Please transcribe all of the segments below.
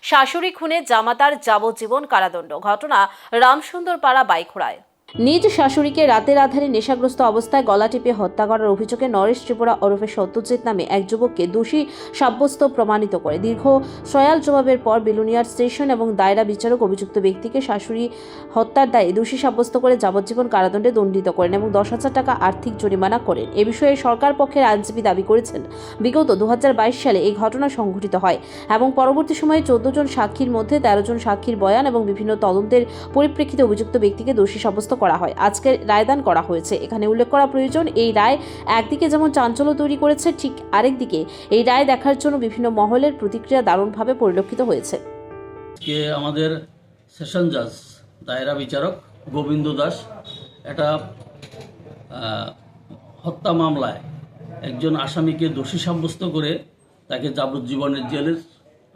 শাশুড়ি খুনে জামাতার যাবজ্জীবন কারাদণ্ড। ঘটনা রামসুন্দরপাড়া বাইখোড়ায়। নিজ শাশুড়িকে রাতের আধারে নেশাগ্রস্ত অবস্থায় গলা টিপে হত্যা করার অভিযোগে নরেশ ত্রিপুরা ওরফে সত্যজিৎ নামে এক যুবককে দোষী সাব্যস্ত প্রমাণিত করে দীর্ঘ সয়াল জবাবের পর বিলুনিয়ার স্টেশন এবং দায়রা বিচারক অভিযুক্ত ব্যক্তিকে শাশুড়ি হত্যার দায়ে দোষী সাব্যস্ত করে যাবজ্জীবন কারাদণ্ডে দণ্ডিত করেন এবং 10,000 টাকা আর্থিক জরিমানা করেন। এ বিষয়ে সরকার পক্ষের আইনজীবী দাবি করেছেন, বিগত 2022 সালে এই ঘটনা সংঘটিত হয় এবং পরবর্তী সময়ে 14 জন সাক্ষীর মধ্যে 13 জন সাক্ষীর বয়ান এবং বিভিন্ন তদন্তের পরিপ্রেক্ষিতে অভিযুক্ত ব্যক্তিকে দোষী সাব্যস্ত করা হয়। আজকে রায়দান করা হয়েছে। এখানে উল্লেখ করা প্রয়োজন, এই রায় একদিকে যেমন চাঞ্চল্য তৈরি করেছে, ঠিক আরেকদিকে এই রায় দেখার জন্য বিভিন্ন মহলের প্রতিক্রিয়া দারুণভাবে পরিলক্ষিত হয়েছে। আমাদের সেশন জাজ দায়রা বিচারক গোবিন্দ দাস একটা হত্যা মামলায় একজন আসামিকে দোষী সাব্যস্ত করে তাকে যাবজ্জীবনের জেলের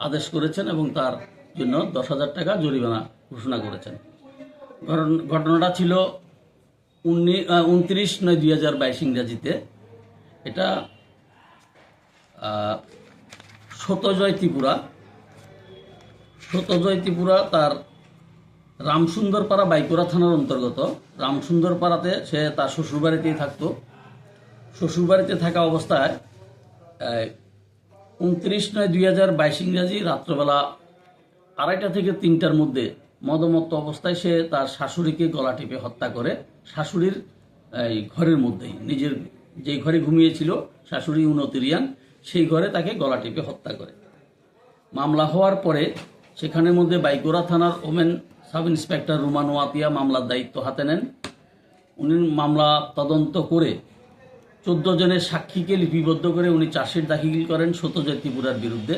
আদেশ করেছেন এবং তার জন্য 10,000 টাকা জরিমানা ঘোষণা করেছেন। ঘটনাটা ছিল 29/9/2022 ইংরাজিতে। এটা সত্যজয় ত্রিপুরা তার রামসুন্দরপাড়া বাইকোড়া থানার অন্তর্গত। রামসুন্দরপাড়াতে সে তার শ্বশুরবাড়িতেই থাকতো। শ্বশুরবাড়িতে থাকা অবস্থায় 29/9/2022 ইংরাজি রাত্রবেলা 2:30 থেকে 3টার মধ্যে মদমত্ত অবস্থায় সে তার শাশুড়িকে গলা টিপে হত্যা করে শাশুড়ির ঘরের মধ্যেই, নিজের যেই ঘরে ঘুমিয়েছিল শাশুড়ি উনতিরিয়ান, সেই ঘরে তাকে গলা টিপে হত্যা করে। মামলা হওয়ার পরে সেখানের মধ্যে বাইকোড়া থানার ওমেন সাব ইন্সপেক্টর রুমান ওয়াতিয়া মামলার দায়িত্ব হাতে নেন। উনি মামলা তদন্ত করে 14 জনের সাক্ষীকে লিপিবদ্ধ করে উনি চার্জশিট দাখিল করেন সত্যজয় ত্রিপুরার বিরুদ্ধে।